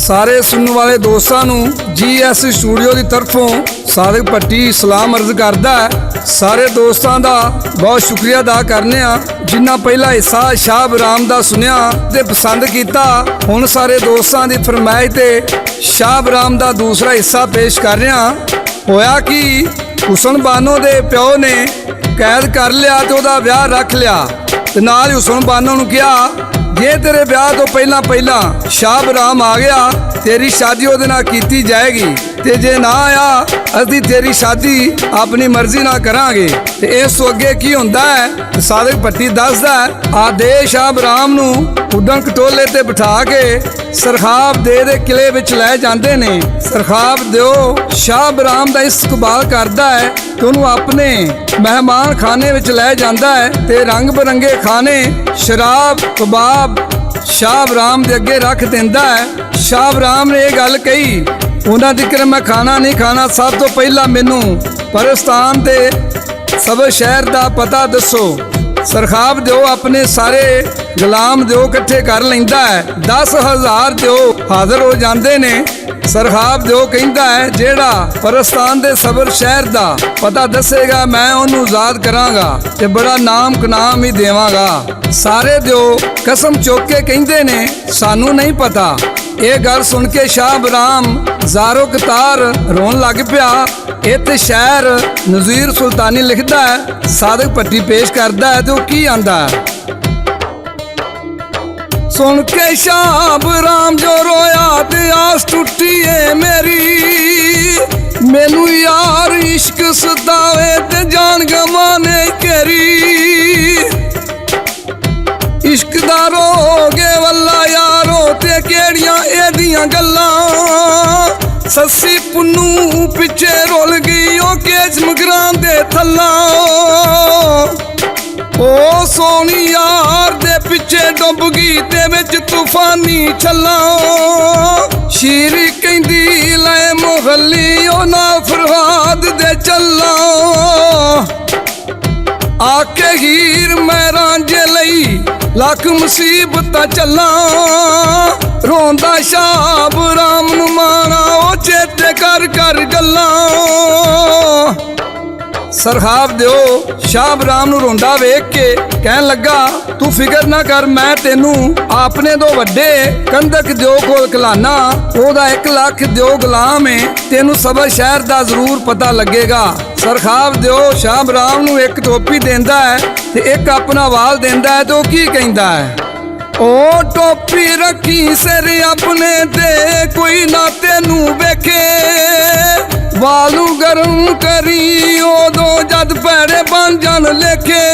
सारे सुनने वाले दोस्तों नूं GS स्टूडियो की तरफों सादिक भट्टी सलाम अर्ज करदा है। सारे दोस्तों का बहुत शुक्रिया अदा करने जिन्ना पहला हिस्सा शाह बराम दा सुनिया ते पसंद किया। हुण सारे दोस्तों की फरमाइश ते शाह बराम दा दूसरा हिस्सा पेश कर रहा। होया कि हुसन बानो दे प्यो ने कैद कर लिया तो उहदा ब्याह रख लिया ते नाल हुसन बानो नूं कहा जे तेरे ब्याह तो पहला शाह बराम आ गया तेरी शादी उहदे नाल कीती जाएगी ते जे ना आया असीं तेरी शादी अपनी मर्जी नाल करांगे। ते इस तो अगे की हुंदा है सादिक भट्टी दसदा है आदेश शाह बराम नूं उड्डण खटोले ते बिठा के सरखाब दे किले विच लै जांदे ने। सरखाब दिओ शाह बराम दा इस्तकबाल करदा है ते उहनूं अपने मेहमान खाने विच लै जांदा है ते रंग बिरंगे खाने शराब कबाब शाह बराम दे अगे रख दिंदा है। शाह बराम ने यह गल कही उन्हां दिकर मैं खाना नहीं खाना, सब तो पहला मैनू परस्तान दे सब शहर दा पता दसो। सरखाब दिओ अपने सारे गुलाम दिओ इकट्ठे कर लैंदा है। 10,000 दिओ हाजिर हो जाते ने। सरखाब दिओ कहंदा है जेड़ा परस्तान दे सबर शहर दा पता दसेगा मैं उन्हूं आजाद करांगा ते बड़ा नाम कनाम ही देवांगा। सारे दिओ कसम चुक के कहंदे ने सानू नहीं पता। ये गल सुन के शाह बराम ज़ारो कतार रोन लग पिया। इत्थे शहर नज़ीर सुल्तानी लिखदा है सादिक भट्टी पेश करदा है तो की आंदा है। सुन के शाह बराम जो रोया ते आस टुटी है मेरी, मैनू यार इश्क सतावे ते जान गवाने केरी। इश्क दा रोगे वल्ला यारो ते केड़ियां एदियां गल्लां। सस्सी पुन्नू पिछे रुल गई ओ केच मगरां दे थल्ला। ओ सोनी यार दे पिछे डुब गई ते विच तूफानी छल्ला। शीरी कहंदी लै मोहल्ली ओ ना फरहाद दे चल्ला। आके हीर मैं रांझे लई लख मुसीबत चला। रोंदा शाह बराम नूं मारा ओ चेते कर कर गल्लां। सरखाब दिओ शाह बराम नूं रोंदा वेख के कहन लगा तू फिकर ना कर मैं तेनू अपने दो वड्डे कंधक दिओ कोल कलाना। ओहदा 1 लाख दिओ गुलाम है तेनू सब शहर दा जरूर पता लगेगा। सरखाब दिओ शाह बराम नूं एक टोपी देंदा है ते एक अपना वाल देंदा है तो की कहंदा है ओ टोपी रखी सिर अपने ते कोई ना तेनू वेखे। वालू गरम करी ओदो जद पैरे बन जान लेखे।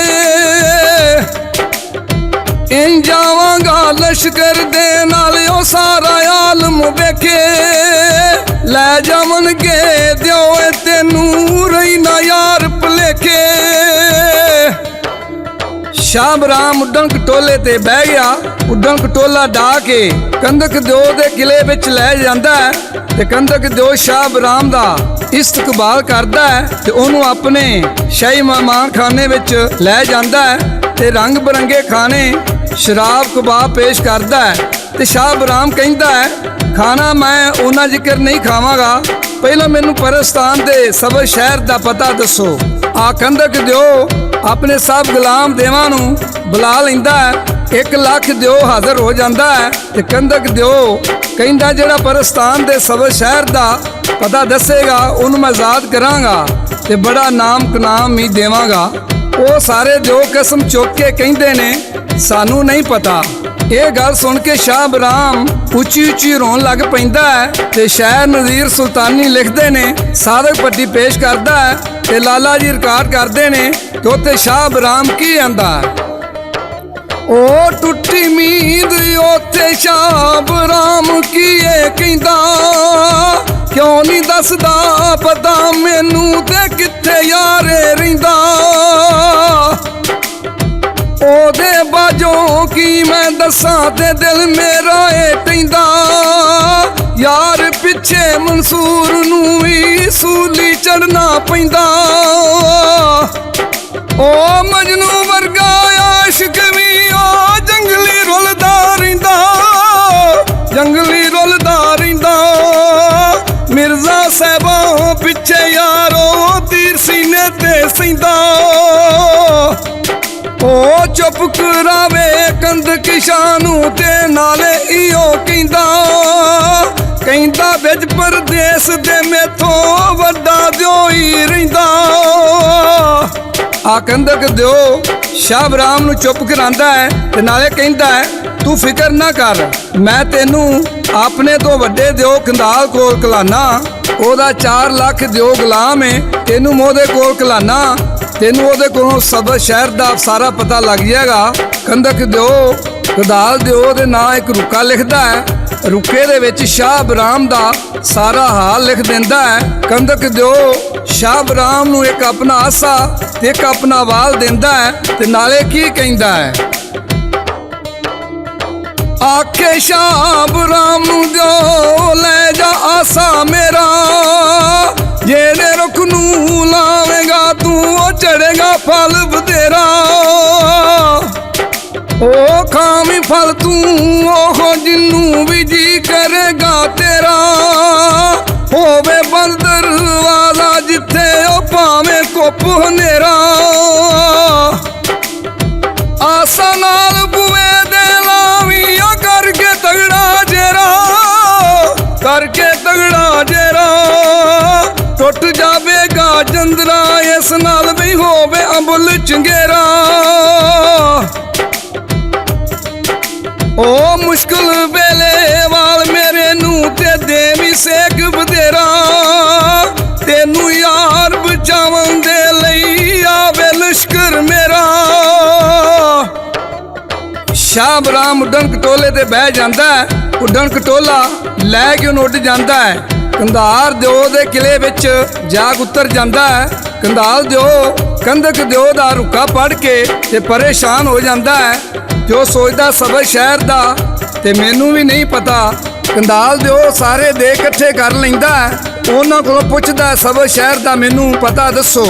इन जावांगा लश्कर दे नाल ओ सारा आलम वेखे। लै जावन के दिओ तेनू रही ना यार भुलेखे। शाह बराम उड्डण खटोले ते बह गया। उड्डण खटोला डा के कंधक दिओ दे किले विच लै जांदा है ते कंधक दिओ शाह बराम दा इस्तकबाल करदा है ते ओनू अपने शाही मेहमान खाने विच लै जांदा है ते रंग बिरंगे खाने शराब कबाब पेश करदा है। ते शाह बराम कहंदा है खाना मैं उन्ना जिक्र नहीं खावांगा, पहला मैनू परस्तान दे सब शहर दा पता दसो। आ कंधक दिओ अपने सब गुलाम देवां नूं बुला लैंदा है। 1 लाख दिओ हाजिर हो जाता है ते कंधक दिओ कहंदा जेड़ा परस्तान दे सब शहर दा पता दसेगा उन्हूं मैं आजाद करांगा ते बड़ा नाम कनाम ही देवांगा। वो सारे दिओ कसम चुक के कहंदे ने सानू नहीं पता। ये गल सुन के शाह बराम उची उची रोन लग पैंदा है ते शहर नज़ीर सुल्तानी लिखते ने सादिक भट्टी पेश करता है ते लाला जी रिकॉर्ड करते ने तो उत्ते शाह बराम की आंदा ओ टुटी मींद उत्ते शाह बराम की कहंदा क्यों नहीं दसदा पता मैनू ते कित्थे यारे रहिंदा। ओदे बाजों की मैं दसां ते दिल मेरा टैंदा। यार पिछे मंसूर नूं भी सूली चढ़ना पैंदा। ओ मजनू वर्गा आशिक भी ओ जंगली रुलदा रहिंदा। जंगली रुलदा ਉਹ ਚੁੱਪ ਕਰਾਵੇ ਕੰਧ ਕਿਸ਼ਾਨੂੰ ਤੇ ਨਾਲੇ ਈਓ ਕਹਿੰਦਾ ਵਿੱਚ ਪਰਦੇਸ ਦੇ ਮੇਥੋਂ ਵੱਡਾ ਦਿਓ ਹੀ ਰਹਿੰਦਾ। ਆ ਕੰਦਕ ਦਿਓ ਸ਼ਾਹ ਬਰਾਮ ਨੂੰ ਚੁੱਪ ਕਰਾਂਦਾ ਹੈ ਤੇ ਨਾਲੇ ਕਹਿੰਦਾ ਹੈ ਤੂੰ ਫਿਕਰ ਨਾ ਕਰ, ਮੈਂ ਤੈਨੂੰ ਆਪਣੇ ਤੋਂ ਵੱਡੇ ਦਿਓ ਕੰਧਾਲ ਕੋਲ ਕਲਾਨਾ। ਉਹਦਾ 4 ਲੱਖ ਦਿਓ ਗੁਲਾਮ ਏ, ਤੈਨੂੰ ਉਹਦੇ ਕੋਲ ਕਲਾਨਾ। ਤੈਨੂੰ ਉਹਦੇ ਕੋਲੋਂ ਸਬਰ ਸ਼ਹਿਰ ਦਾ ਸਾਰਾ ਪਤਾ ਲੱਗ ਜਾਏਗਾ। ਕੰਦਕ ਦਿਓ ਕੰਧਾਲ ਦਿਓ ਦੇ ਨਾਂ ਇੱਕ ਰੁੱਕਾ ਲਿਖਦਾ ਹੈ। ਰੁੱਕੇ ਦੇ ਵਿੱਚ ਸ਼ਾਹ ਬਰਾਮ ਦਾ ਸਾਰਾ ਹਾਲ ਲਿਖ ਦਿੰਦਾ ਹੈ। ਕੰਦਕ ਦਿਓ ਸ਼ਾਹ ਬਰਾਮ ਨੂੰ ਇੱਕ ਆਪਣਾ ਆਸਾ ਤੇ ਇੱਕ ਆਪਣਾ ਵਾਲ ਦਿੰਦਾ ਹੈ ਤੇ ਨਾਲੇ ਕੀ ਕਹਿੰਦਾ ਹੈ, ਆਖੇ ਸ਼ਾਹ ਬਰਾਮ ਨੂੰ ਦਿਓ ਲੈ ਜਾ ਆਸਾ ਮੇਰਾ, ਜਿਹੜੇ ਰੁੱਖ ਨੂੰ ਲਾਵੇਂਗਾ ਤੂੰ ਉਹ ਚੜੇਗਾ ਫਲ ਬਥੇਰਾ। ਉਹ ਖਾਵੀਂ ਫਲ ਤੂੰ ਉਹ ਜਿੰਨੂੰ ਵੀ ਜੀ ਕਰੇਗਾ ਤੇਰਾ, ਹੋਵੇ ਬੰਦਰ ਵਾਲਾ ਜਿੱਥੇ ਉਹ ਭਾਵੇਂ ਕੁੱਪ ਹਨੇਰਾ। ਆਸਾ ਨਾਲ ਬੂਏ ਦੇ ਲਾਵੀਂ ਉਹ ਕਰਕੇ ਤਗੜਾ ਜੇਰਾ, ਕਰਕੇ ਤਗੜਾ ਜੇਰਾ। ਟੁੱਟ ਜਾਵੇਗਾ ਜੰਦਰਾ ਇਸ ਨਾਲ ਵੀ ਹੋਵੇ ਅੰਬੁਲ ਚੰਗੇਰਾ। ਉਹ ਮੁਸ਼ਕਿਲ ਵੇਲੇ ਵਾਲ ਮੇਰੇ ਨੂੰ ਤੇ ਦੇਵੀ ਸੇਕ ਬਥੇਰਾ, ਤੈਨੂੰ ਯਾਰ ਬਚਾਉਣ ਦੇ ਲਈ ਆਵੇ ਲਸ਼ਕਰ ਮੇਰਾ। ਸ਼ਾਹ ਬਰਾਮ ਉੱਡਣ ਕਟੋਲੇ ਤੇ ਬਹਿ ਜਾਂਦਾ ਹੈ। ਉੱਡਣ ਕਟੋਲਾ ਲੈ ਕੇ ਉਹਨੂੰ ਉੱਡ ਜਾਂਦਾ ਹੈ। ਕੰਧਾਰ ਦਿਓ ਦੇ ਕਿਲੇ ਵਿੱਚ ਜਾਗ ਉਤਰ ਜਾਂਦਾ ਹੈ। ਕੰਧਾਲ ਦਿਓ ਕੰਦਕ ਦਿਓ ਦਾ ਰੁੱਕਾ ਪੜ ਕੇ ਤੇ ਪਰੇਸ਼ਾਨ ਹੋ ਜਾਂਦਾ ਹੈ ਤੇ ਉਹ ਸੋਚਦਾ ਸਬਰ ਸ਼ਹਿਰ ਦਾ ਤੇ ਮੈਨੂੰ ਵੀ ਨਹੀਂ ਪਤਾ। ਕੰਧਾਲ ਦਿਓ ਸਾਰੇ ਦੇ ਇਕੱਠੇ ਕਰ ਲੈਂਦਾ, ਉਹਨਾਂ ਕੋਲੋਂ ਪੁੱਛਦਾ ਸਬਰ ਸ਼ਹਿਰ ਦਾ ਮੈਨੂੰ ਪਤਾ ਦੱਸੋ।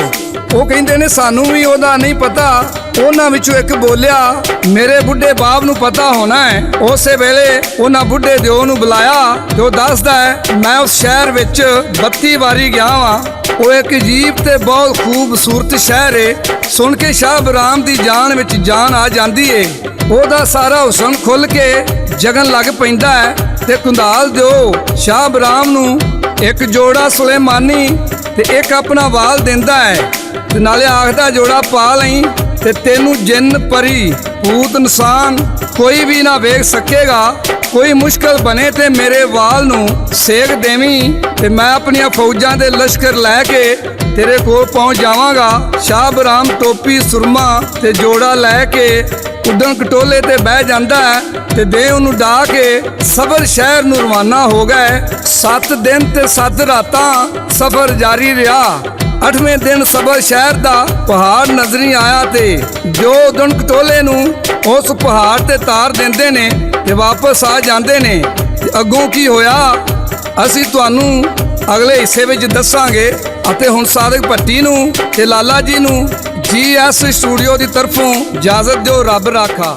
ਉਹ ਕਹਿੰਦੇ ਨੇ ਸਾਨੂੰ ਵੀ ਉਹਦਾ ਨਹੀਂ ਪਤਾ। ਉਹਨਾਂ ਵਿੱਚੋਂ ਇੱਕ ਬੋਲਿਆ ਮੇਰੇ ਬੁੱਢੇ ਬਾਪ ਨੂੰ ਪਤਾ ਹੋਣਾ ਹੈ। ਉਸੇ ਵੇਲੇ ਉਹਨਾਂ ਬੁੱਢੇ ਦਿਓ ਨੂੰ ਬੁਲਾਇਆ ਤੇ ਉਹ ਦੱਸਦਾ ਹੈ ਮੈਂ ਉਸ ਸ਼ਹਿਰ ਵਿੱਚ 32 ਵਾਰੀ ਗਿਆ ਵਾਂ। ਉਹ ਇੱਕ ਅਜੀਬ ਤੇ ਬਹੁਤ ਖੂਬਸੂਰਤ ਸ਼ਹਿਰ ਏ। ਸੁਣ ਕੇ ਸ਼ਾਹ ਬਰਾਮ ਦੀ ਜਾਨ ਵਿੱਚ ਜਾਨ ਆ ਜਾਂਦੀ ਏ। ਉਹਦਾ ਸਾਰਾ ਹੁਸਨ ਖੁੱਲ ਕੇ ਜਗਨ ਲੱਗ ਪੈਂਦਾ ਹੈ ਤੇ ਕੰਧਾਲ ਦਿਓ ਸ਼ਾਹ ਬਰਾਮ ਨੂੰ ਇੱਕ ਜੋੜਾ ਸੁਲੇਮਾਨੀ ਤੇ ਇੱਕ ਆਪਣਾ ਵਾਲ ਦਿੰਦਾ ਹੈ ਤੇ ਨਾਲੇ ਆਖਦਾ ਜੋੜਾ ਪਾ ਲਈ ਤੇ ਤੈਨੂੰ ਜਿੰਨ ਪਰੀ ਭੂਤ ਇਨਸਾਨ ਕੋਈ ਵੀ ਨਾ ਵੇਖ ਸਕੇਗਾ। ਕੋਈ ਮੁਸ਼ਕਲ ਬਣੇ ਤੇ ਮੇਰੇ ਵਾਲ ਨੂੰ ਸੇਕ ਦੇਵੀਂ ਤੇ ਮੈਂ ਆਪਣੀਆਂ ਫੌਜਾਂ ਦੇ ਲਸ਼ਕਰ ਲੈ ਕੇ ਤੇਰੇ ਕੋਲ ਪਹੁੰਚ ਜਾਵਾਂਗਾ। ਸ਼ਾਹ ਬਰਾਮ ਟੋਪੀ ਸੁਰਮਾ ਤੇ ਜੋੜਾ ਲੈ ਕੇ ਉੱਡਣ ਕਟੋਲੇ ਤੇ ਬਹਿ ਜਾਂਦਾ ਹੈ ਤੇ ਦੇ ਉਹਨੂੰ ਡਾ ਕੇ ਸਬਰ ਸ਼ਹਿਰ ਨੂੰ ਰਵਾਨਾ ਹੋ ਗਏ। 7 ਦਿਨ ਤੇ 7 ਰਾਤਾਂ ਸਫ਼ਰ ਜਾਰੀ ਰਿਹਾ। 8ਵੇਂ ਦਿਨ ਸਬਰ ਸ਼ਹਿਰ ਦਾ ਪਹਾੜ ਨਜ਼ਰੀ ਆਇਆ ਤੇ ਜੋ ਉੱਡਣ ਕਟੋਲੇ ਨੂੰ ਉਸ ਪਹਾੜ ਤੇ ਤਾਰ ਦਿੰਦੇ ਨੇ ਤੇ ਵਾਪਸ ਆ ਜਾਂਦੇ ਨੇ। ਤੇ ਅੱਗੋਂ ਕੀ ਹੋਇਆ ਅਸੀਂ ਤੁਹਾਨੂੰ ਅਗਲੇ ਹਿੱਸੇ ਵਿੱਚ ਦੱਸਾਂਗੇ। ਅਤੇ ਹੁਣ ਸਾਦਿਕ ਭੱਟੀ ਨੂੰ ਤੇ ਲਾਲਾ ਜੀ ਨੂੰ GS ਸਟੂਡੀਓ ਦੀ ਤਰਫੋਂ ਇਜਾਜ਼ਤ ਦਿਓ। ਰੱਬ ਰਾਖਾ।